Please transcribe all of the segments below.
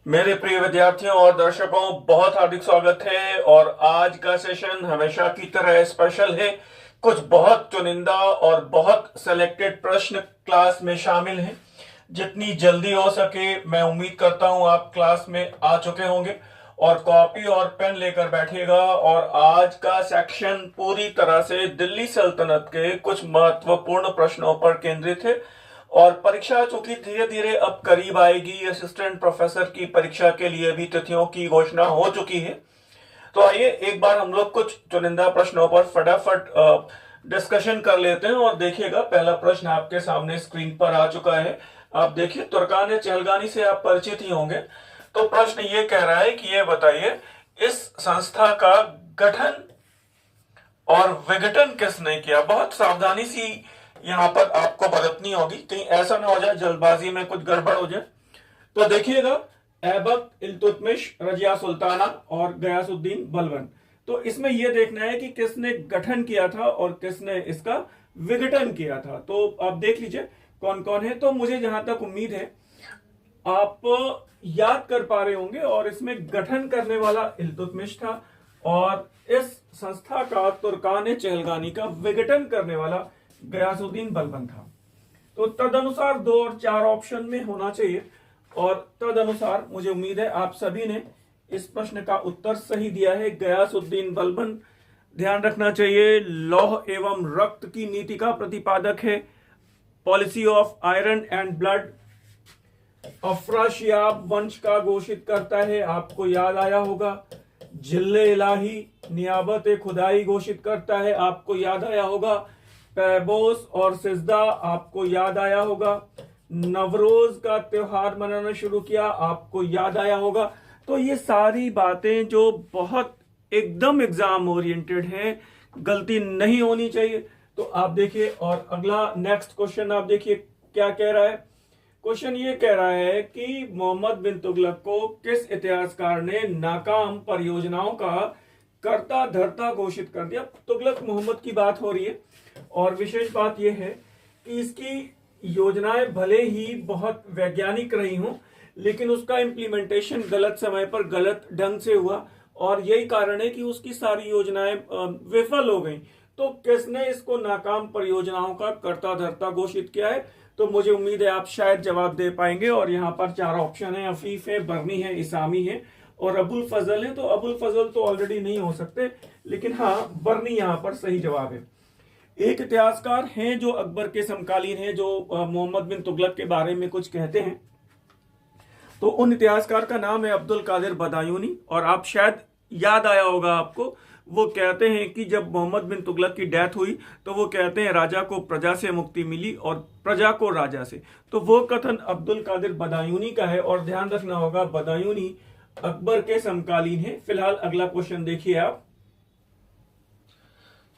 मेरे प्रिय विद्यार्थियों और दर्शकों, बहुत हार्दिक स्वागत है। और आज का सेशन हमेशा की तरह स्पेशल है। कुछ बहुत चुनिंदा और बहुत सेलेक्टेड प्रश्न क्लास में शामिल हैं। जितनी जल्दी हो सके मैं उम्मीद करता हूं आप क्लास में आ चुके होंगे और कॉपी और पेन लेकर बैठिएगा। और आज का सेक्शन पूरी तरह से दिल्ली सल्तनत के कुछ महत्वपूर्ण प्रश्नों पर केंद्रित है। और परीक्षा चूंकि धीरे धीरे अब करीब आएगी, असिस्टेंट प्रोफेसर की परीक्षा के लिए भी तिथियों की घोषणा हो चुकी है। तो आइए एक बार हम लोग कुछ चुनिंदा प्रश्नों पर फटाफट डिस्कशन कर लेते हैं। और देखिएगा, पहला प्रश्न आपके सामने स्क्रीन पर आ चुका है। आप देखिए, तुर्कान चहलगानी से आप परिचित ही होंगे। तो प्रश्न ये कह रहा है कि ये बताइए, इस संस्था का गठन और विघटन किसने किया। बहुत सावधानी सी यहां पर आपको बरतनी होगी, कहीं ऐसा ना हो जाए जल्दबाजी में कुछ गड़बड़ हो जाए। तो देखिएगा, ऐबक, इल्तुतमिश, रजिया सुल्ताना और गयासुद्दीन बलबन। तो इसमें यह देखना है कि किसने गठन किया था और किसने इसका विघटन किया था। तो आप देख लीजिए कौन कौन है। तो मुझे जहां तक उम्मीद है आप याद कर पा रहे होंगे। और इसमें गठन करने वाला इल्तुतमिश था और इस संस्था का, तुर्कान चहलगानी का, विघटन करने वाला गयासुद्दीन बलबन था। तो तदनुसार 2 और 4 ऑप्शन में होना चाहिए। और तदनुसार मुझे उम्मीद है आप सभी ने इस प्रश्न का उत्तर सही दिया है, गयासुद्दीन बलबन। ध्यान रखना चाहिए, लौह एवं रक्त की नीति का प्रतिपादक है। Policy of iron and blood Afrasiab वंश का घोषित करता है, आपको याद आया होगा। जिल्ले इलाही नियाबत खुदाई घोषित करता है, आपको याद आया होगा। पैबोस और सिजदा आपको याद आया होगा। नवरोज का त्योहार मनाना शुरू किया, आपको याद आया होगा। तो ये सारी बातें जो बहुत एकदम एग्जाम ओरिएंटेड हैं, गलती नहीं होनी चाहिए। तो आप देखिए, और अगला नेक्स्ट क्वेश्चन आप देखिए क्या कह रहा है। क्वेश्चन ये कह रहा है कि मोहम्मद बिन तुगलक को किस इतिहासकार ने नाकाम परियोजनाओं का कर्ता धर्ता घोषित कर दिया। तुगलक मोहम्मद की बात हो रही है। और विशेष बात यह है कि इसकी योजनाएं भले ही बहुत वैज्ञानिक रही हों, लेकिन उसका इम्प्लीमेंटेशन गलत समय पर गलत ढंग से हुआ और यही कारण है कि उसकी सारी योजनाएं विफल हो गई। तो किसने इसको नाकाम परियोजनाओं का कर्ता धर्ता घोषित किया है। तो मुझे उम्मीद है आप शायद जवाब दे पाएंगे। और यहाँ पर 4 ऑप्शन है, अफीफ है, बर्नी है, इसामी है और अबुल फजल है। तो अबुल फजल तो ऑलरेडी नहीं हो सकते, लेकिन हाँ, बर्नी यहाँ पर सही जवाब है। एक इतिहासकार हैं जो अकबर के समकालीन हैं, जो मोहम्मद बिन तुगलक के बारे में कुछ कहते हैं। तो उन इतिहासकार का नाम है अब्दुल कादिर बदायूनी। और आप शायद याद आया होगा आपको, वो कहते हैं कि जब मोहम्मद बिन तुगलक की डेथ हुई तो वो कहते हैं राजा को प्रजा से मुक्ति मिली और प्रजा को राजा से। तो वो कथन अब्दुल कादिर बदायूनी का है। और ध्यान रखना होगा, बदायूनी अकबर के समकालीन है। फिलहाल अगला क्वेश्चन देखिए आप।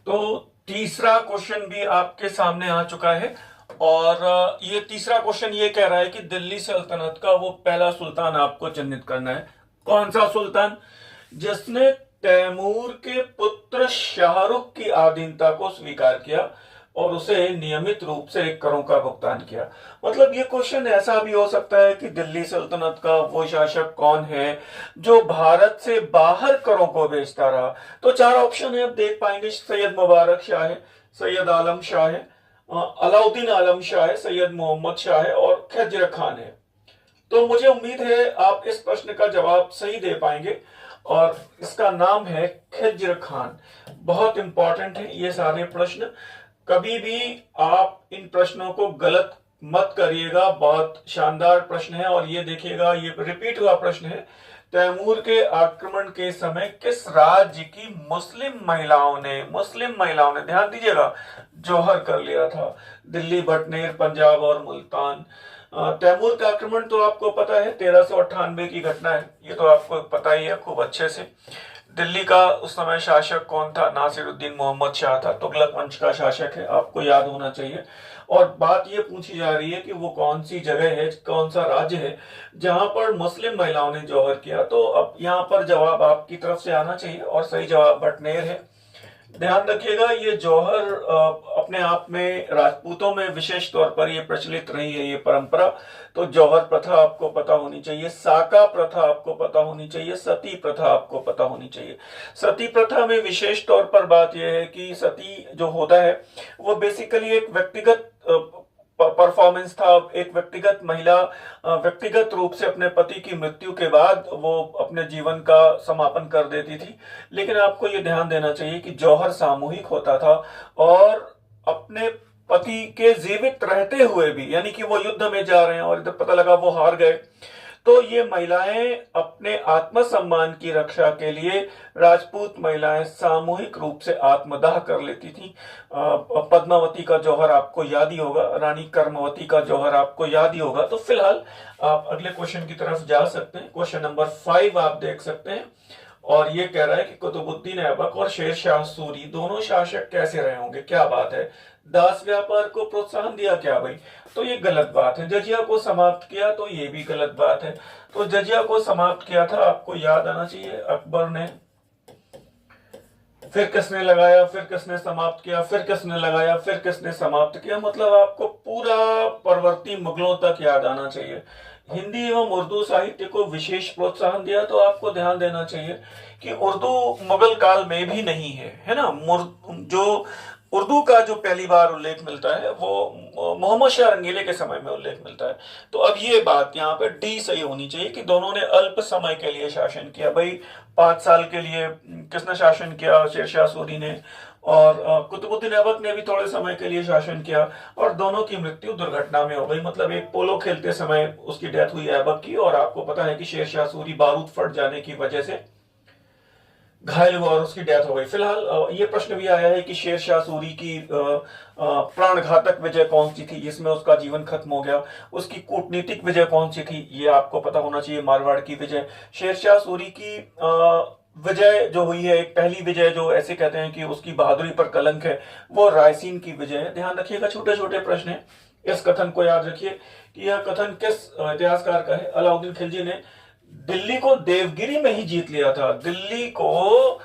तो तीसरा क्वेश्चन भी आपके सामने आ चुका है। और ये तीसरा क्वेश्चन ये कह रहा है कि दिल्ली सल्तनत का वो पहला सुल्तान आपको चिन्हित करना है। कौन सा सुल्तान जिसने तैमूर के पुत्र शाहरुख की आधीनता को स्वीकार किया और उसे नियमित रूप से करों का भुगतान किया। मतलब ये क्वेश्चन ऐसा भी हो सकता है कि दिल्ली सल्तनत का वो शासक कौन है जो भारत से बाहर करों को भेजता रहा। तो 4 ऑप्शन है, आप देख पाएंगे। सैयद मुबारक शाह है, सैयद आलम शाह है, अलाउद्दीन आलम शाह है, सैयद मोहम्मद शाह है और खिज्र खान है। तो मुझे उम्मीद है आप इस प्रश्न का जवाब सही दे पाएंगे। और इसका नाम है खिज्र खान। बहुत इंपॉर्टेंट है ये सारे प्रश्न। कभी भी आप इन प्रश्नों को गलत मत करिएगा, बहुत शानदार प्रश्न है। और ये देखिएगा, ये रिपीट हुआ प्रश्न है। तैमूर के आक्रमण के समय किस राज्य की मुस्लिम महिलाओं ने ध्यान दीजिएगा, जौहर कर लिया था। दिल्ली, बटनेर, पंजाब और मुल्तान। तैमूर का आक्रमण तो आपको पता है 1398 की घटना है, ये तो आपको पता ही है खूब अच्छे से। दिल्ली का उस समय शासक कौन था? नासिरुद्दीन मोहम्मद शाह था, तुगलक वंश का शासक है, आपको याद होना चाहिए। और बात ये पूछी जा रही है कि वो कौन सी जगह है, कौन सा राज्य है जहां पर मुस्लिम महिलाओं ने जौहर किया। तो अब यहाँ पर जवाब आपकी तरफ से आना चाहिए और सही जवाब बटनेर है। ध्यान रखिएगा, ये जौहर अपने आप में राजपूतों में विशेष तौर पर ये प्रचलित रही है ये परंपरा। तो जौहर प्रथा आपको पता होनी चाहिए, साका प्रथा आपको पता होनी चाहिए, सती प्रथा आपको पता होनी चाहिए। सती प्रथा में विशेष तौर पर बात यह है कि सती जो होता है वो बेसिकली एक व्यक्तिगत परफॉर्मेंस था। एक व्यक्तिगत महिला व्यक्तिगत रूप से अपने पति की मृत्यु के बाद वो अपने जीवन का समापन कर देती थी। लेकिन आपको ये ध्यान देना चाहिए कि जौहर सामूहिक होता था और अपने पति के जीवित रहते हुए भी, यानी कि वो युद्ध में जा रहे हैं और इधर पता लगा वो हार गए, तो ये महिलाएं अपने आत्मसम्मान की रक्षा के लिए, राजपूत महिलाएं सामूहिक रूप से आत्मदाह कर लेती थी। पद्मावती का जौहर आपको याद ही होगा, रानी कर्मवती का जौहर आपको याद ही होगा। तो फिलहाल आप अगले क्वेश्चन की तरफ जा सकते हैं। क्वेश्चन नंबर 5 आप देख सकते हैं और ये कह रहा है कि कुतुबुद्दीन ऐबक और शेर शाह सूरी दोनों शासक कैसे रहे होंगे, क्या बात है, दास व्यापार को प्रोत्साहन दिया क्या भाई? तो ये गलत बात है। जजिया को समाप्त किया, तो ये भी गलत बात है। तो जजिया को समाप्त किया था, आपको याद आना चाहिए, अकबर ने। फिर किसने लगाया, फिर किसने समाप्त किया, फिर किसने लगाया, फिर किसने समाप्त किया, मतलब आपको पूरा परवर्ती मुगलों तक याद आना चाहिए। हिंदी एवं उर्दू साहित्य को विशेष प्रोत्साहन दिया, तो आपको ध्यान देना चाहिए कि उर्दू मुगल काल में भी नहीं है ना। जो उर्दू का जो पहली बार उल्लेख मिलता है वो मोहम्मद शाह रंगीले के समय में उल्लेख मिलता है। तो अब ये बात यहाँ पे डी सही होनी चाहिए कि दोनों ने अल्प समय के लिए शासन किया। भाई 5 साल के लिए किसने शासन किया? शेरशाह सूरी ने। और कुतुबुद्दीन ऐबक ने भी थोड़े समय के लिए शासन किया और दोनों की मृत्यु दुर्घटना में हो गई। मतलब एक पोलो खेलते समय उसकी डेथ हुई ऐबक की, और आपको पता है कि शेरशाह सूरी बारूद फट जाने की वजह से घायल हुआ और उसकी डेथ हो गई। फिलहाल ये प्रश्न भी आया है कि शेरशाह सूरी की प्राण घातक विजय कौन सी थी जिसमें उसका जीवन खत्म हो गया, उसकी कूटनीतिक विजय कौन सी थी, ये आपको पता होना चाहिए। मारवाड़ की विजय। शेरशाह सूरी की विजय जो हुई है, एक पहली विजय जो ऐसे कहते हैं कि उसकी बहादुरी पर कलंक है, वो रायसीन की विजय है। ध्यान रखिएगा, छोटे छोटे प्रश्न है। इस कथन को याद रखिए कि यह कथन किस इतिहासकार का है? अलाउद्दीन खिलजी ने दिल्ली को देवगिरी में ही जीत लिया था। दिल्ली को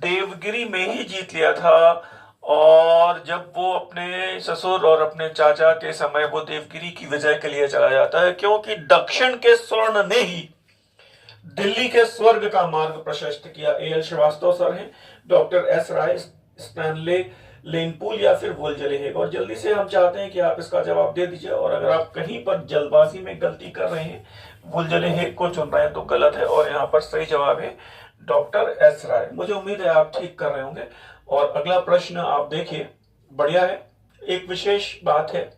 देवगिरी में ही जीत लिया था। और जब वो अपने ससुर और अपने चाचा के समय वो देवगिरी की विजय के लिए चला जाता है, क्योंकि दक्षिण के स्वर्ण ने ही दिल्ली के स्वर्ग का मार्ग प्रशस्त किया। एल श्रीवास्तव सर हैं, डॉक्टर एस राय, स्टैनले लेनपूल या फिर वुलजले हेग। और जल्दी से हम चाहते हैं कि आप इसका जवाब दे दीजिए, और अगर आप कहीं पर जल्दबाजी में गलती कर रहे हैं, वुलजले हेग को चुन रहे हैं, तो गलत है। और यहाँ पर सही जवाब है डॉक्टर एस राय। मुझे उम्मीद है आप ठीक कर रहे होंगे। और अगला प्रश्न आप देखिए, बढ़िया है। एक विशेष बात है,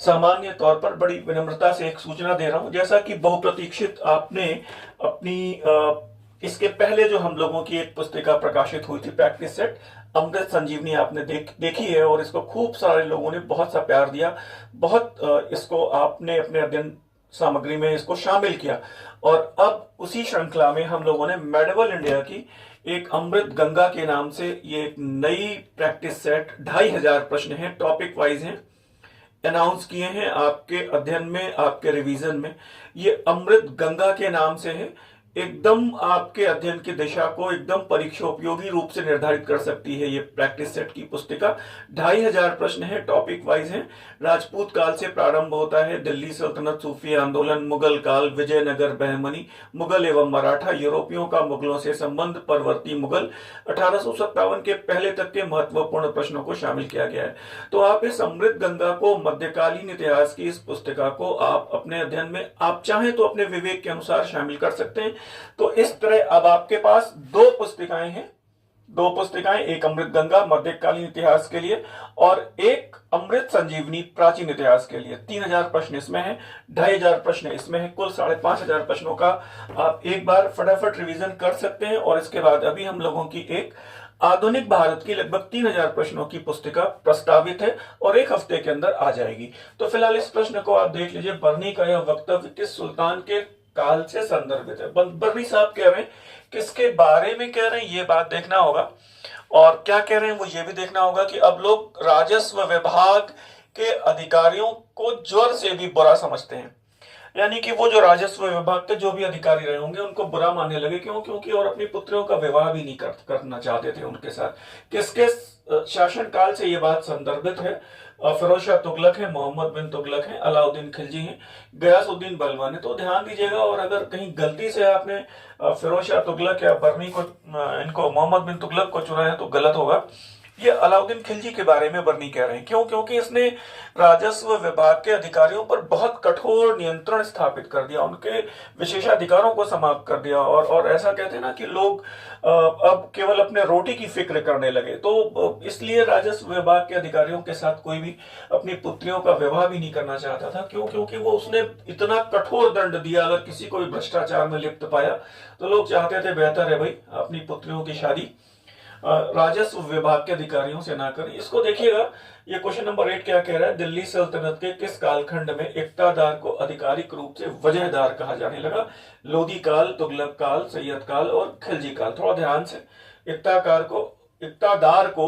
सामान्य तौर पर बड़ी विनम्रता से एक सूचना दे रहा हूं, जैसा कि बहुप्रतीक्षित आपने अपनी इसके पहले जो हम लोगों की एक पुस्तिका प्रकाशित हुई थी, प्रैक्टिस सेट अमृत संजीवनी, आपने देखी है और इसको खूब सारे लोगों ने बहुत सा प्यार दिया। बहुत इसको आपने अपने अध्ययन सामग्री में इसको शामिल किया। और अब उसी श्रृंखला में हम लोगों ने मेडिवल इंडिया की एक अमृत गंगा के नाम से ये एक नई प्रैक्टिस सेट 2500 प्रश्न है, टॉपिक वाइज हैं, अनाउंस किए हैं आपके अध्ययन में, आपके रिवीजन में। ये अमृत गंगा के नाम से है। एकदम आपके अध्ययन की दिशा को एकदम परीक्षा उपयोगी रूप से निर्धारित कर सकती है ये प्रैक्टिस सेट की पुस्तिका। 2500 प्रश्न है, टॉपिक वाइज हैं। राजपूत काल से प्रारंभ होता है, दिल्ली सल्तनत, सूफी आंदोलन, मुगल काल, विजयनगर, बहमनी, मुगल एवं मराठा, यूरोपियों का मुगलों से संबंध, परवर्ती मुगल, 1857 के पहले तक के महत्वपूर्ण प्रश्नों को शामिल किया गया है। तो आप इस अमृत गंगा को, मध्यकालीन इतिहास की इस पुस्तिका को आप अपने अध्ययन में आप चाहें तो अपने विवेक के अनुसार शामिल कर सकते हैं। तो इस तरह अब आपके पास 2 पुस्तिकाएं हैं, 2 पुस्तिकाएं, एक अमृत गंगा मध्यकालीन इतिहास के लिए और एक अमृत संजीवनी प्राचीन इतिहास के लिए। 3000 प्रश्न इसमें है, 2500 प्रश्न इसमें है, कुल 5500 प्रश्नों का आप एक बार फटाफट रिवीजन कर सकते हैं। और इसके बाद अभी हम लोगों की एक आधुनिक भारत की लगभग 3000 प्रश्नों की पुस्तिका प्रस्तावित है और एक हफ्ते के अंदर आ जाएगी। तो फिलहाल इस प्रश्न को आप देख लीजिए, बर्नी का यह वक्तव्य किस सुल्तान के काल से संदर्भित है? बर्नी साहब कह रहे हैं, किसके बारे में कह रहे हैं ये बात देखना होगा। और क्या कह रहे हैं वो ये भी देखना होगा कि अब लोग राजस्व विभाग के अधिकारियों को ज्वर से भी बुरा समझते हैं। यानी कि वो जो राजस्व विभाग के जो भी अधिकारी रहे होंगे उनको बुरा मानने लगे। क्यों? क्योंकि और अपनी पुत्रियों का विवाह भी नहीं करना चाहते थे उनके साथ। किसके शासन काल से ये बात संदर्भित है? फिरोज शाह तुगलक है, मोहम्मद बिन तुगलक है, अलाउद्दीन खिलजी है, गयासुद्दीन बलबन है। तो ध्यान दीजिएगा, और अगर कहीं गलती से आपने फिरोज शाह तुगलक या बर्नी को, इनको मोहम्मद बिन तुगलक को चुना है तो गलत होगा। ये अलाउद्दीन खिलजी के बारे में बर्नी कह रहे हैं। क्यों? क्योंकि इसने राजस्व विभाग के अधिकारियों पर बहुत कठोर नियंत्रण स्थापित कर दिया, उनके विशेषाधिकारों को समाप्त कर दिया। और ऐसा कहते हैं ना कि लोग अब केवल अपने रोटी की फिक्र करने लगे। तो इसलिए राजस्व विभाग के अधिकारियों के साथ कोई भी अपनी पुत्रियों का विवाह भी नहीं करना चाहता था। क्यों? क्योंकि वो उसने इतना कठोर दंड दिया। अगर किसी को भी भ्रष्टाचार में लिप्त पाया तो लोग चाहते थे बेहतर है भाई अपनी पुत्रियों की शादी राजस्व विभाग के अधिकारियों से ना करें। इसको देखिएगा, ये क्वेश्चन नंबर 8 क्या कह रहा है? दिल्ली सल्तनत के किस कालखंड में इक्तादार को आधिकारिक रूप से वजहदार कहा जाने लगा? लोधी काल, तुगलक काल, सैयद काल और खिलजी काल। थोड़ा ध्यान से, इक्तादार को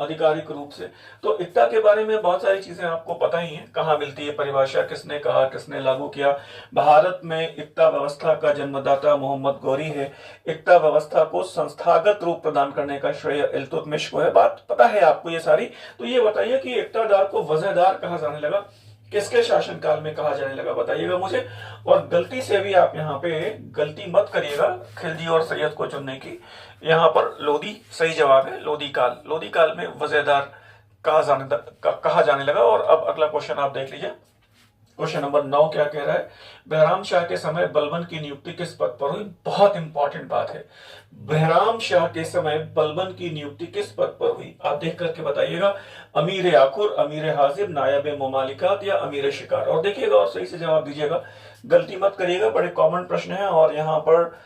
आधिकारिक रूप से, तो इक्ता के बारे में बहुत सारी चीजें आपको पता ही हैं। कहाँ मिलती है परिभाषा, किसने कहा, किसने लागू किया? भारत में इक्ता व्यवस्था का जन्मदाता मोहम्मद गौरी है। इक्ता व्यवस्था को संस्थागत रूप प्रदान करने का श्रेय इल्तुतमिश को है। बात पता है आपको ये सारी। तो ये बताइए कि इक्तादार को वजहदार कहा जाने लगा, किसके शासनकाल में कहा जाने लगा, बताइएगा मुझे। और गलती से भी आप यहाँ पे गलती मत करिएगा खिलजी और सैयद को चुनने की। यहाँ पर लोधी सही जवाब है, लोधी काल। लोधी काल में वजहदार कहा जाने लगा। और अब अगला क्वेश्चन आप देख लीजिए। क्वेश्चन नंबर 9 क्या कह रहा है? बहराम शाह के समय बलबन की नियुक्ति किस पद पर हुई? बहुत इंपॉर्टेंट बात है। बहराम शाह के समय बलबन की नियुक्ति किस पद पर हुई? आप देख करके बताइएगा। अमीर आखुर, अमीर हाजिब, नायब मुमालिकात या अमीर शिकार। और देखिएगा और सही से जवाब दीजिएगा, गलती मत करिएगा। बड़े कॉमन प्रश्न है और यहाँ पर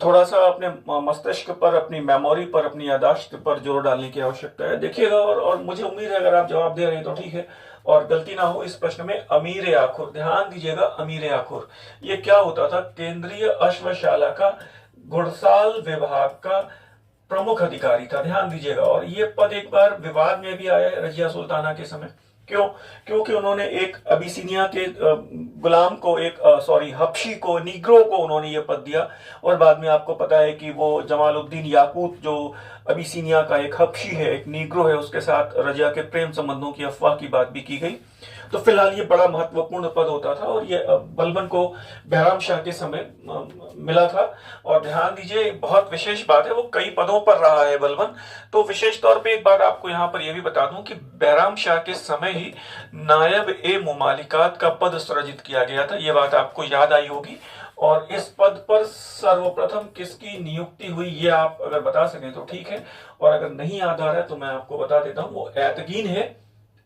थोड़ा सा अपने मस्तिष्क पर, अपनी मेमोरी पर, अपनी यादाश्त पर जोर डालने की आवश्यकता है। देखिएगा और मुझे उम्मीद है अगर आप जवाब दे रहे हैं तो ठीक है और गलती ना हो इस प्रश्न में। अमीर आखुर, ध्यान दीजिएगा, अमीर आखुर ये क्या होता था? केंद्रीय अश्वशाला का घुड़साल विभाग का प्रमुख अधिकारी था। ध्यान दीजिएगा। और ये पद एक बार विवाद में भी आया है रजिया सुल्ताना के समय। क्यों? क्योंकि उन्होंने एक अबिसिनिया के गुलाम को, एक हबशी को, नीग्रो को उन्होंने ये पद दिया। और बाद में आपको पता है कि वो जमालुद्दीन याकूत जो अबिसिनिया का एक हबशी है, एक नीग्रो है, उसके साथ रजिया के प्रेम संबंधों की अफवाह की बात भी की गई। तो फिलहाल ये बड़ा महत्वपूर्ण पद होता था और ये बलबन को बहराम शाह के समय मिला था। और ध्यान दीजिए, बहुत विशेष बात है, वो कई पदों पर रहा है बलबन। तो विशेष तौर पे एक बात आपको यहाँ पर यह भी बता दूं कि बहराम शाह के समय ही नायब ए मुमालिकात का पद सृजित किया गया था। ये बात आपको याद आई होगी। और इस पद पर सर्वप्रथम किसकी नियुक्ति हुई ये आप अगर बता सकें तो ठीक है, और अगर नहीं याद आ रहा है तो मैं आपको बता देता हूं, वो एतगीन है।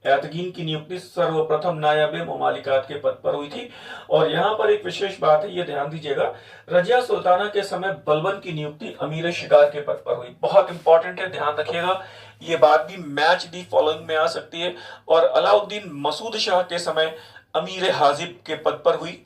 एतगीन की नियुक्ति सर्वप्रथम नायब मुमालिकात के पद पर हुई थी। और यहाँ पर एक विशेष बात है, ये ध्यान दीजिएगा, रजिया सुल्ताना के समय बलबन की नियुक्ति अमीर शिकार के पद पर हुई। बहुत इंपॉर्टेंट है, ध्यान रखिएगा। ये बात भी मैच दी फॉलोइंग में आ सकती है। और अलाउद्दीन मसूद शाह के समय अमीर हाजिब के पद पर हुई।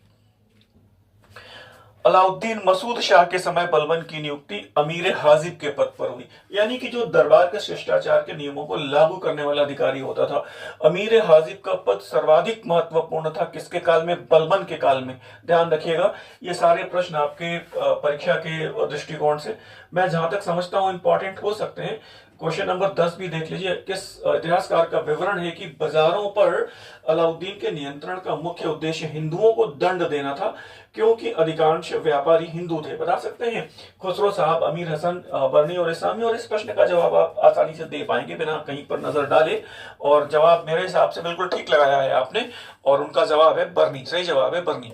अलाउद्दीन मसूद शाह के समय बलबन की नियुक्ति अमीर हाजिब के पद पर हुई। यानी कि जो दरबार के शिष्टाचार के नियमों को लागू करने वाला अधिकारी होता था, अमीर हाजिब का पद सर्वाधिक महत्वपूर्ण था। किसके काल में? बलबन के काल में। ध्यान रखिएगा, ये सारे प्रश्न आपके परीक्षा के दृष्टिकोण से मैं जहां तक समझता हूं इंपॉर्टेंट हो सकते हैं। क्वेश्चन नंबर 10 भी देख लीजिए। किस इतिहासकार का विवरण है कि बाजारों पर अलाउद्दीन के नियंत्रण का मुख्य उद्देश्य हिंदुओं को दंड देना था, क्योंकि अधिकांश व्यापारी हिंदू थे? बता सकते हैं? खुसरो साहब, अमीर हसन, बर्नी और इस्लामी। और इस प्रश्न का जवाब आप आसानी से दे पाएंगे बिना कहीं पर नजर डाले। और जवाब मेरे हिसाब से बिल्कुल ठीक लगाया है आपने, और उनका जवाब है बर्नी। सही जवाब है बर्नी।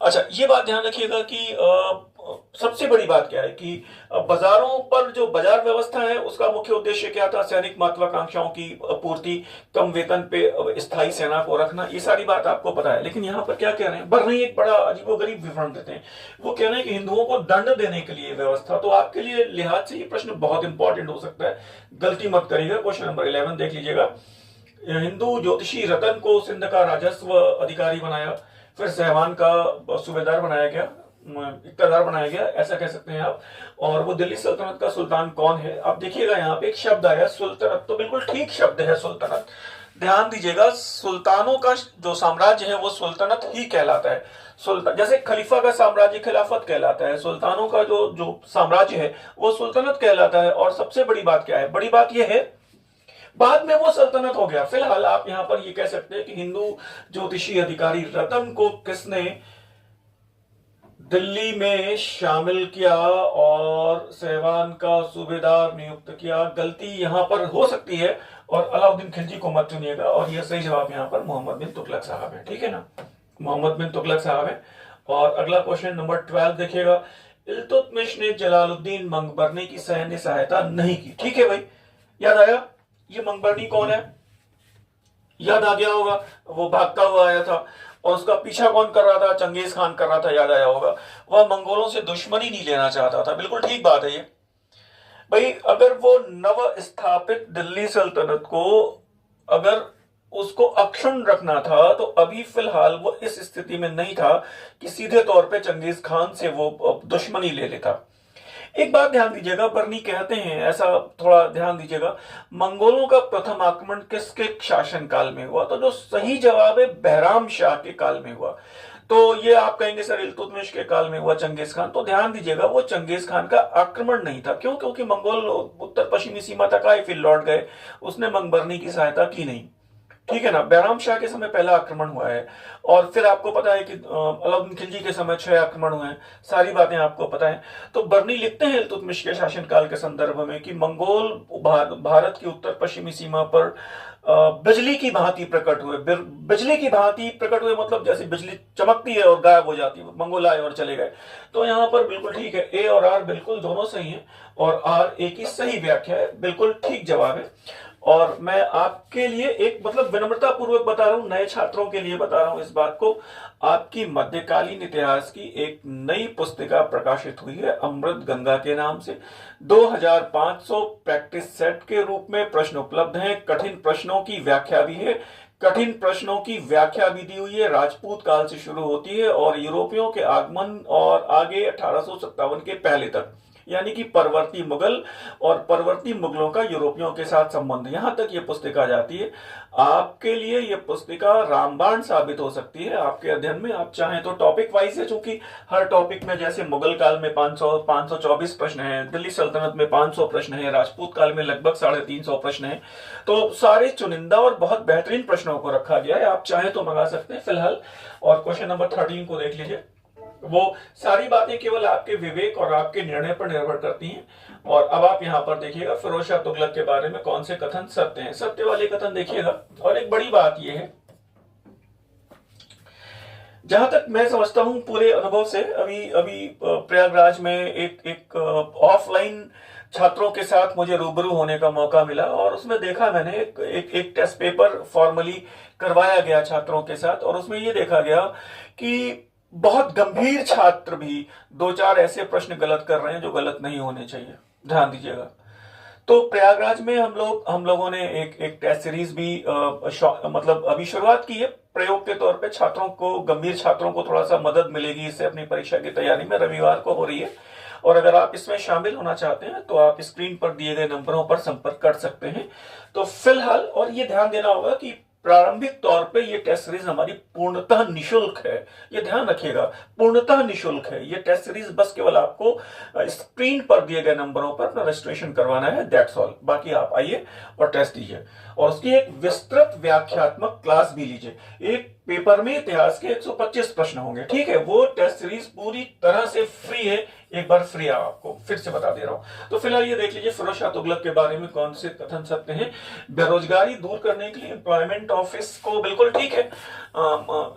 अच्छा, ये बात ध्यान रखिएगा कि सबसे बड़ी बात क्या है कि बाजारों पर जो बाजार व्यवस्था है उसका मुख्य उद्देश्य क्या था? सैनिक महत्वाकांक्षाओं की पूर्ति, कम वेतन पे स्थायी सेना को रखना। ये सारी बात आपको पता है। लेकिन यहाँ पर क्या कह रहे हैं? बर्नी एक बड़ा अजीबोगरीब विवरण देते हैं। वो कह रहे हैं कि हिंदुओं को दंड देने के लिए व्यवस्था। तो आपके लिए लिहाज से ये प्रश्न बहुत इंपॉर्टेंट हो सकता है, गलती मत करिएगा। क्वेश्चन नंबर 11 देख लीजिएगा। हिंदू ज्योतिषी रतन को सिंध का राजस्व अधिकारी बनाया, फिर सहवान का सूबेदार बनाया गया, इक्तादार बनाया गया, ऐसा कह सकते हैं आप। और वो दिल्ली सल्तनत का सुल्तान कौन है? आप देखिएगा यहाँ पे एक शब्द आया सुल्तनत, तो बिल्कुल ठीक शब्द है सुल्तनत। ध्यान दीजिएगा, सुल्तानों का जो साम्राज्य है वो सुल्तनत ही कहलाता है। सुल्तान जैसे खलीफा का साम्राज्य खिलाफत कहलाता है, सुल्तानों का जो जो साम्राज्य है वो सुल्तनत कहलाता है। और सबसे बड़ी बात क्या है, बड़ी बात यह है बाद में वो सल्तनत हो गया। फिलहाल आप यहां पर ये कह सकते हैं कि हिंदू ज्योतिषी अधिकारी रतन को किसने दिल्ली में शामिल किया और सहवान का सूबेदार नियुक्त किया। गलती यहां पर हो सकती है और अलाउद्दीन खिलजी को मत चुनिएगा, और यह सही जवाब यहां पर मोहम्मद बिन तुगलक साहब है। ठीक है ना, मोहम्मद बिन तुगलक साहब है। और अगला क्वेश्चन नंबर 12 देखिएगा, इल्तुतमिश ने जलालुद्दीन मंगबरनी की सैन्य सहायता नहीं की। ठीक है भाई, याद आया ये मंगबरनी कौन है, याद आ गया होगा, वो भागता हुआ आया था और उसका पीछा कौन कर रहा था, चंगेज खान कर रहा था, याद आया होगा। वह मंगोलों से दुश्मनी नहीं लेना चाहता था, बिल्कुल ठीक बात है ये भाई। अगर वो नव स्थापित दिल्ली सल्तनत को अगर उसको अक्षुण्ण रखना था तो अभी फिलहाल वो इस स्थिति में नहीं था कि सीधे तौर पे चंगेज खान से वो दुश्मनी ले लेता। एक बात ध्यान दीजिएगा, बर्नी कहते हैं, ऐसा थोड़ा ध्यान दीजिएगा, मंगोलों का प्रथम आक्रमण किसके शासनकाल में हुआ, तो जो सही जवाब है बहराम शाह के काल में हुआ। तो ये आप कहेंगे सर इल्तुतमिश के काल में हुआ चंगेज खान, तो ध्यान दीजिएगा वो चंगेज खान का आक्रमण नहीं था। क्यों? क्योंकि मंगोल उत्तर पश्चिमी सीमा तक आए फिर लौट गए, उसने मंगबरनी की सहायता की नहीं। ठीक है ना, बहराम शाह के समय पहला आक्रमण हुआ है, और फिर आपको पता है कि अलाउद्दीन खिलजी के समय 6 आक्रमण हुए हैं, सारी बातें आपको पता है। तो बर्नी लिखते हैं इल्तुतमिश के शासनकाल के संदर्भ में कि मंगोल भारत की उत्तर पश्चिमी सीमा पर बिजली की भांति प्रकट हुए। बिजली की भांति प्रकट हुए मतलब जैसे बिजली चमकती है और गायब हो जाती है, मंगोल आए और चले गए। तो यहां पर बिल्कुल ठीक है, ए और आर बिल्कुल दोनों सही है, और आर ए की सही व्याख्या है, बिल्कुल ठीक जवाब है। और मैं आपके लिए एक मतलब विनम्रता पूर्वक बता रहा हूं, नए छात्रों के लिए बता रहा हूं इस बात को, आपकी मध्यकालीन इतिहास की एक नई पुस्तिका प्रकाशित हुई है अमृत गंगा के नाम से। 2500 प्रैक्टिस सेट के रूप में प्रश्न उपलब्ध हैं, कठिन प्रश्नों की व्याख्या भी है। कठिन प्रश्नों की व्याख्या भी दी हुई है, राजपूत काल से शुरू होती है और यूरोपियों के आगमन और आगे 1857 के पहले तक, यानी कि परवर्ती मुगल और परवर्ती मुगलों का यूरोपियों के साथ संबंध, यहां तक ये पुस्तिका जाती है। आपके लिए ये पुस्तिका रामबाण साबित हो सकती है आपके अध्ययन में। आप चाहें तो टॉपिक वाइज है, चूंकि हर टॉपिक में जैसे मुगल काल में 524 प्रश्न हैं, दिल्ली सल्तनत में 500 प्रश्न हैं, राजपूत काल में लगभग 350 प्रश्न हैं, तो सारे चुनिंदा और बहुत बेहतरीन प्रश्नों को रखा गया है। आप चाहें तो मंगा सकते हैं फिलहाल। और क्वेश्चन नंबर 13 को देख लीजिए, वो सारी बातें केवल आपके विवेक और आपके निर्णय पर निर्भर करती हैं। और अब आप यहां पर देखिएगा फिरोज शाह तुगलक के बारे में कौन से कथन सत्य हैं, सत्य वाले कथन देखिएगा। और एक बड़ी बात यह है, जहां तक मैं समझता हूं पूरे अनुभव से, अभी प्रयागराज में एक ऑफलाइन छात्रों के साथ मुझे रूबरू होने का मौका मिला, और उसमें देखा मैंने एक टेस्ट पेपर फॉर्मली करवाया गया छात्रों के साथ, और उसमें यह देखा गया कि बहुत गंभीर छात्र भी 2-4 ऐसे प्रश्न गलत कर रहे हैं जो गलत नहीं होने चाहिए, ध्यान दीजिएगा। तो प्रयागराज में हम लोगों ने एक टेस्ट सीरीज भी मतलब अभी शुरुआत की है प्रयोग के तौर पे। छात्रों को, गंभीर छात्रों को थोड़ा सा मदद मिलेगी इससे अपनी परीक्षा की तैयारी में, रविवार को हो रही है। और अगर आप इसमें शामिल होना चाहते हैं तो आप स्क्रीन पर दिए गए नंबरों पर संपर्क कर सकते हैं। तो फिलहाल, और ये ध्यान देना होगा कि प्रारंभिक तौर पे ये टेस्ट सीरीज हमारी पूर्णतः निशुल्क है, ये ध्यान रखिएगा, पूर्णतः निशुल्क है ये टेस्ट सीरीज। बस केवल आपको स्क्रीन पर दिए गए नंबरों पर अपना रजिस्ट्रेशन करवाना है, दैट्स ऑल। बाकी आप आइए और टेस्ट दीजिए, और उसकी एक विस्तृत व्याख्यात्मक क्लास भी लीजिए। एक पेपर में इतिहास के 125 प्रश्न होंगे, ठीक है। वो टेस्ट सीरीज पूरी तरह से फ्री है, एक बार फ्री है, आपको फिर से बता दे रहा हूं। तो फिलहाल ये देख लीजिए फिरोज शाह तुगलक के बारे में कौन से कथन सत्य हैं। बेरोजगारी दूर करने के लिए एम्प्लॉयमेंट ऑफिस को, बिल्कुल ठीक है,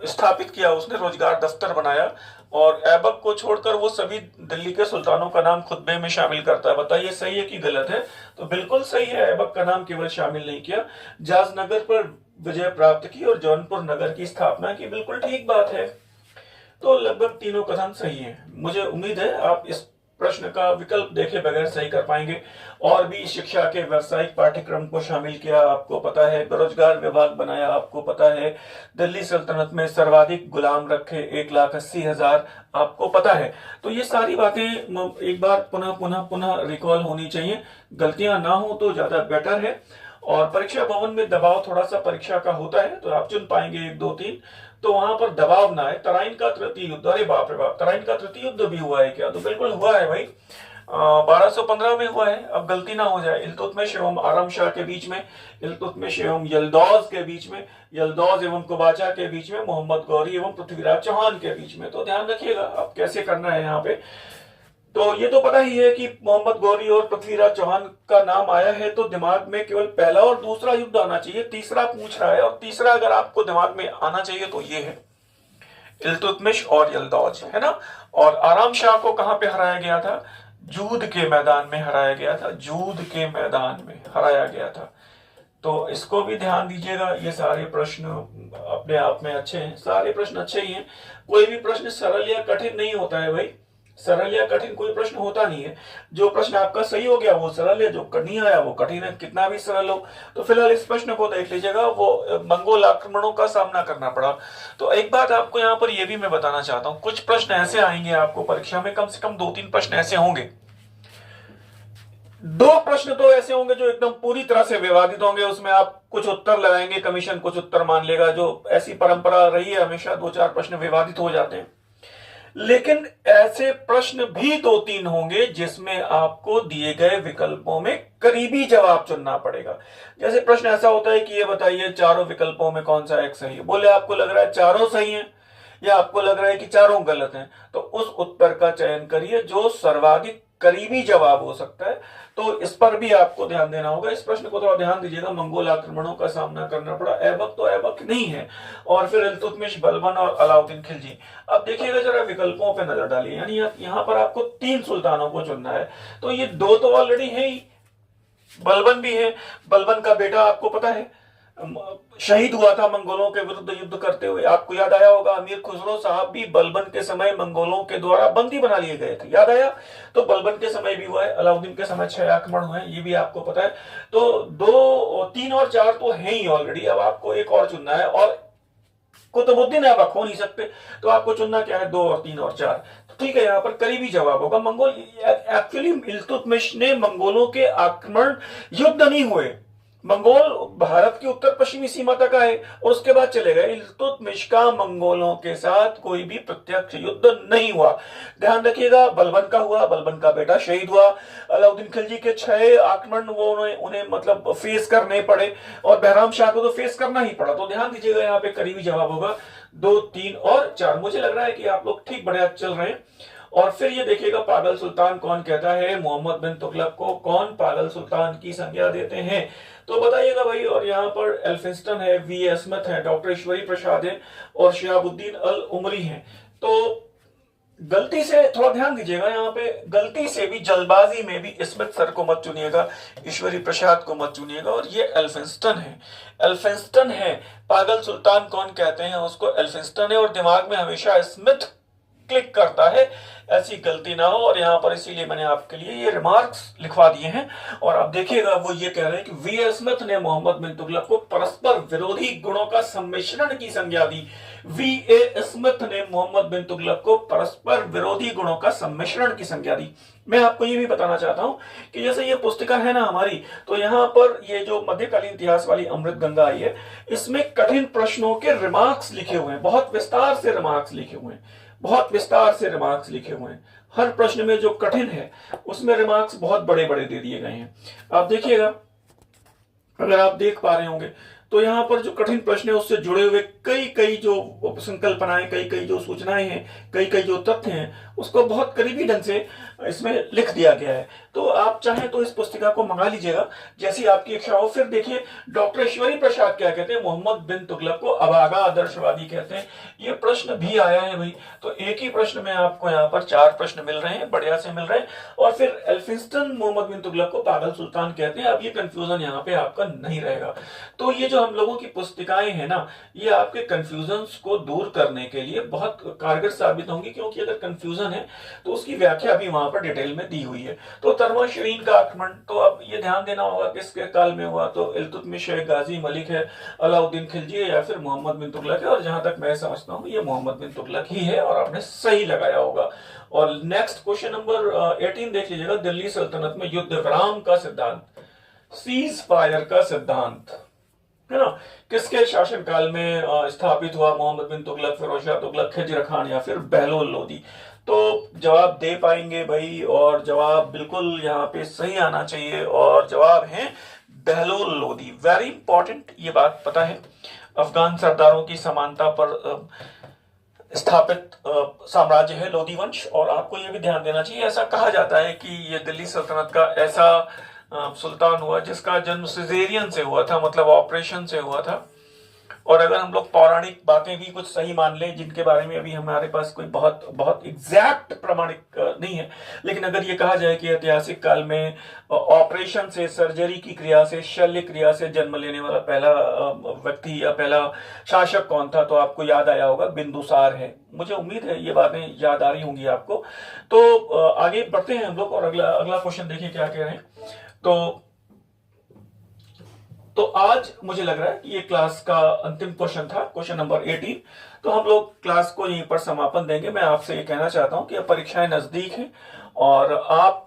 स्थापित किया उसने, रोजगार दफ्तर बनाया, और ऐबक को छोड़कर वो सभी दिल्ली के सुल्तानों का नाम खुतबे में शामिल करता है। बताइए सही है कि गलत है? तो बिल्कुल सही है, ऐबक का नाम केवल शामिल नहीं किया। जाजनगर पर विजय प्राप्त की और जौनपुर नगर की स्थापना की, बिल्कुल ठीक बात है। तो लगभग तीनों कथन सही हैं। मुझे उम्मीद है आप इस प्रश्न का विकल्प देखे बगैर सही कर पाएंगे। और भी शिक्षा के व्यावसायिक पाठ्यक्रम को शामिल किया, आपको पता है, बेरोजगार विभाग बनाया, आपको पता है, दिल्ली सल्तनत में सर्वाधिक गुलाम रखे 1,80,000, आपको पता है। तो ये सारी बातें एक बार पुनः पुनः पुनः रिकॉल होनी चाहिए, गलतियां ना हो तो ज्यादा बेटर है। और परीक्षा भवन में दबाव थोड़ा सा परीक्षा का होता है, तो आप चुन पाएंगे 1 2 3, तो वहां पर दबाव ना है। तराइन का तृतीय युद्ध, अरे बाप रे बाप, तराइन का तृतीय युद्ध भी हुआ है क्या? तो बिल्कुल हुआ है भाई, 1215 में हुआ है। अब गलती ना हो जाए, इल्तुतमिश एवं आरम शाह के बीच में, इल्तुतमिश एवं यल्दौज के बीच में, यल्दौज एवं कुबाचा के बीच में, मोहम्मद गौरी एवं पृथ्वीराज चौहान के बीच में। तो ध्यान रखिएगा अब कैसे करना है यहाँ पे। तो ये तो पता ही है कि मोहम्मद गौरी और पृथ्वीराज चौहान का नाम आया है, तो दिमाग में केवल पहला और दूसरा युद्ध आना चाहिए। तीसरा पूछ रहा है, और तीसरा अगर आपको दिमाग में आना चाहिए तो ये है इल्तुतमिश और यल्दौज, है ना। और आराम शाह को कहां पे हराया गया था? जूद के मैदान में हराया गया था, जूद के मैदान में हराया गया था। तो इसको भी ध्यान दीजिएगा। ये सारे प्रश्न अपने आप में अच्छे हैं, सारे प्रश्न अच्छे ही हैं। कोई भी प्रश्न सरल या कठिन नहीं होता है भाई, सरल या कठिन कोई प्रश्न होता नहीं है। जो प्रश्न आपका सही हो गया वो सरल है, जो नहीं आया वो कठिन है, कितना भी सरल हो। तो फिलहाल इस प्रश्न को देख लीजिएगा, वो मंगोल आक्रमणों का सामना करना पड़ा। तो एक बात आपको यहाँ पर यह भी मैं बताना चाहता हूँ, कुछ प्रश्न ऐसे आएंगे आपको परीक्षा में, कम से कम 2-3 प्रश्न ऐसे होंगे, 2 प्रश्न तो ऐसे होंगे जो एकदम पूरी तरह से विवादित होंगे। उसमें आप कुछ उत्तर लगाएंगे, कमीशन कुछ उत्तर मान लेगा, जो ऐसी परंपरा रही है हमेशा, 2-4 प्रश्न विवादित हो जाते हैं। लेकिन ऐसे प्रश्न भी 2-3 होंगे जिसमें आपको दिए गए विकल्पों में करीबी जवाब चुनना पड़ेगा। जैसे प्रश्न ऐसा होता है कि ये बताइए चारों विकल्पों में कौन सा एक सही है। बोले आपको लग रहा है चारों सही हैं, या आपको लग रहा है कि चारों गलत हैं, तो उस उत्तर का चयन करिए जो सर्वाधिक करीबी जवाब हो सकता है। तो इस पर भी आपको ध्यान देना होगा। इस प्रश्न को थोड़ा ध्यान दीजिएगा, मंगोल आक्रमणों का सामना करना पड़ा, ऐबक तो ऐबक नहीं है। और फिर इल्तुतमिश, बलबन और अलाउद्दीन खिलजी। अब देखिएगा जरा विकल्पों पे नजर डालिए, यानी यहाँ पर आपको 3 सुल्तानों को चुनना है। तो ये 2 तो ऑलरेडी है ही, बलबन भी है। बलबन का बेटा आपको पता है शहीद हुआ था मंगोलों के विरुद्ध युद्ध करते हुए। आपको याद आया होगा अमीर खुसरो साहब भी बलबन के समय मंगोलों के द्वारा बंदी बना लिए गए थे, याद आया। तो बलबन के समय भी हुआ है, अलाउद्दीन के समय 6 आक्रमण हुए हैं, ये भी आपको पता है। तो 2, 3 और 4 तो है ही ऑलरेडी। अब आपको एक और चुनना है, और कुतुबुद्दीन ऐबक हो नहीं सकते, तो आपको चुनना क्या है? 2 और 3 और 4। तो ठीक है, यहाँ पर करीबी जवाब होगा मंगोल। एक्चुअली इल्तुतमिश ने मंगोलों के आक्रमण, युद्ध नहीं हुए, मंगोल भारत की उत्तर पश्चिमी सीमा तक आए और उसके बाद चले गए। इल्तुतमिश का मंगोलों के साथ कोई भी प्रत्यक्ष युद्ध नहीं हुआ। ध्यान रखिएगा, बलबन का हुआ, बलबन का बेटा शहीद हुआ। अलाउद्दीन खिलजी के 6 आक्रमण वो उन्हें मतलब फेस करने पड़े, और बहराम शाह को तो फेस करना ही पड़ा। तो ध्यान दीजिएगा, यहाँ पे करीबी जवाब होगा 2, 3 और 4। मुझे लग रहा है कि आप लोग ठीक बढ़िया चल रहे हैं। और फिर ये देखिएगा, पागल सुल्तान कौन कहता है? मोहम्मद बिन तुगलक को कौन पागल सुल्तान की संज्ञा देते हैं? तो बताइएगा भाई। और यहाँ पर एल्फिंस्टन है, वी स्मिथ है, डॉक्टर ईश्वरी प्रसाद है, और शिहाबुद्दीन अल उमरी है। तो गलती से थोड़ा ध्यान दीजिएगा, यहाँ पे गलती से भी, जल्दबाजी में भी स्मिथ सर को मत चुनिएगा, ईश्वरी प्रसाद को मत चुनिएगा। और ये एल्फिंस्टन है, एल्फिंस्टन है। पागल सुल्तान कौन कहते हैं उसको? एल्फिंस्टन है। और दिमाग में हमेशा स्मिथ क्लिक करता है, ऐसी गलती ना हो। और यहाँ पर इसीलिए मैंने आपके लिए ये रिमार्क्स लिखवा दिए हैं। और अब देखिएगा, वो ये कह रहे हैं कि वी स्मिथ ने मोहम्मद बिन तुगलक को परस्पर विरोधी गुणों का सम्मिश्रण की संज्ञा दी। वी स्मिथ ने मोहम्मद बिन तुगलक को परस्पर विरोधी गुणों का सम्मिश्रण की संज्ञा दी। मैं आपको ये भी बताना चाहता हूं कि जैसे ये पुस्तिका है ना हमारी, तो यहाँ पर ये जो मध्यकालीन इतिहास वाली अमृत गंगा आई है, इसमें कठिन प्रश्नों के रिमार्क्स लिखे हुए हैं, बहुत विस्तार से रिमार्क्स लिखे हुए हैं, बहुत विस्तार से रिमार्क्स लिखे हुए हैं। हर प्रश्न में जो कठिन है उसमें रिमार्क्स बहुत बड़े बड़े दे दिए गए हैं। आप देखिएगा, अगर आप देख पा रहे होंगे तो यहाँ पर जो कठिन प्रश्न है उससे जुड़े हुए कई कई जो संकल्पनाएं, कई कई जो सूचनाएं हैं, कई कई जो तथ्य हैं, उसको बहुत करीबी ढंग से इसमें लिख दिया गया है। तो आप चाहें तो इस पुस्तिका को मंगा लीजिएगा, जैसी आपकी इच्छा हो। फिर देखिए, डॉक्टर ईश्वरी प्रसाद क्या कहते हैं? मोहम्मद बिन तुगलक को अभागा आदर्शवादी कहते हैं। ये प्रश्न भी आया है भाई। तो एक ही प्रश्न में आपको यहाँ पर 4 प्रश्न मिल रहे हैं, बढ़िया से मिल रहे हैं। और फिर एल्फिंस्टन मोहम्मद बिन तुगलक को पागल सुल्तान कहते हैं। अब ये कंफ्यूजन यहाँ पे आपका नहीं रहेगा। तो ये जो हम लोगों की पुस्तिकाएं हैं ना, ये आपके कंफ्यूजन को दूर करने के लिए बहुत कारगर साबित होंगी, क्योंकि अगर कंफ्यूजन है तो उसकी व्याख्या भी वहां पर डिटेल में दी हुई है। तो तरवा शरीन का आक्रमण, तो अब ये ध्यान देना होगा किसके काल में हुआ। तो इल्तुतमिश है, गाजी मलिक है, अलाउद्दीन खिलजी है, या फिर मोहम्मद बिन तुगलक है। और जहां तक मैं समझता हूं ये मोहम्मद बिन तुगलक ही है, और आपने सही लगाया होगा। और नेक्स्ट क्वेश्चन नंबर 18 देख लीजिएगा, दिल्ली सल्तनत में युद्ध विराम का सिद्धांत। सीज फायर का सिद्धांत, है ना, किसके शासनकाल में स्थापित हुआ? मोहम्मद बिन तुगलक, फिरोज शाह तुगलक, खिजर खान या फिर बहलोल लोदी? तो जवाब दे पाएंगे भाई, और जवाब बिल्कुल यहाँ पे सही आना चाहिए, और जवाब है बहलोल लोदी। वेरी इंपॉर्टेंट ये बात पता है। अफगान सरदारों की समानता पर स्थापित साम्राज्य है लोदी वंश। और आपको यह भी ध्यान देना चाहिए, ऐसा कहा जाता है कि ये दिल्ली सल्तनत का ऐसा सुल्तान हुआ जिसका जन्म सिजेरियन से हुआ था, मतलब ऑपरेशन से हुआ था। और अगर हम लोग पौराणिक बातें भी कुछ सही मान लें, जिनके बारे में अभी हमारे पास कोई बहुत बहुत एग्जैक्ट प्रमाणिक नहीं है, लेकिन अगर ये कहा जाए कि ऐतिहासिक काल में ऑपरेशन से, सर्जरी की क्रिया से, शल्य क्रिया से जन्म लेने वाला पहला व्यक्ति या पहला शासक कौन था, तो आपको याद आया होगा, बिंदुसार है। मुझे उम्मीद है ये बातें याद आ रही होंगी आपको। तो आगे बढ़ते हैं हम लोग, और अगला अगला क्वेश्चन देखिए क्या कह रहे हैं। तो आज मुझे लग रहा है कि ये क्लास का अंतिम क्वेश्चन था, क्वेश्चन नंबर 18। तो हम लोग क्लास को यहीं पर समापन देंगे। मैं आपसे ये कहना चाहता हूं कि अब परीक्षाएं नजदीक हैं, और आप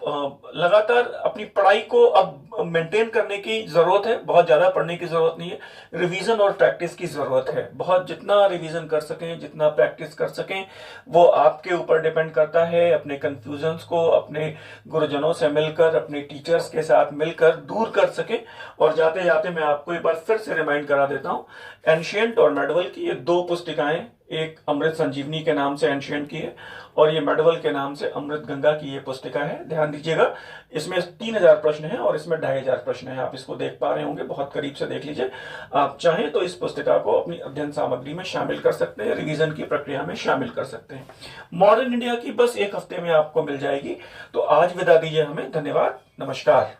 लगातार अपनी पढ़ाई को अब मेंटेन करने की जरूरत है। बहुत ज्यादा पढ़ने की जरूरत नहीं है, रिवीजन और प्रैक्टिस की जरूरत है। बहुत जितना रिवीजन कर सकें, जितना प्रैक्टिस कर सकें, वो आपके ऊपर डिपेंड करता है। अपने कंफ्यूजन्स को अपने गुरुजनों से मिलकर, अपने टीचर्स के साथ मिलकर दूर कर सकें। और जाते जाते मैं आपको एक बार फिर से रिमाइंड करा देता हूं, एंशिएंट और मेडवल की ये दो पुस्तिकाएं, एक अमृत संजीवनी के नाम से एंशिएंट की है, और ये मेडवल के नाम से अमृत गंगा की ये पुस्तिका है। ध्यान दीजिएगा, इसमें 3000 प्रश्न हैं और इसमें 2500 प्रश्न हैं। आप इसको देख पा रहे होंगे, बहुत करीब से देख लीजिए। आप चाहें तो इस पुस्तिका को अपनी अध्ययन सामग्री में शामिल कर सकते हैं, रिवीजन की प्रक्रिया में शामिल कर सकते हैं। मॉडर्न इंडिया की बस एक हफ्ते में आपको मिल जाएगी। तो आज विदा दीजिए हमें। धन्यवाद, नमस्कार।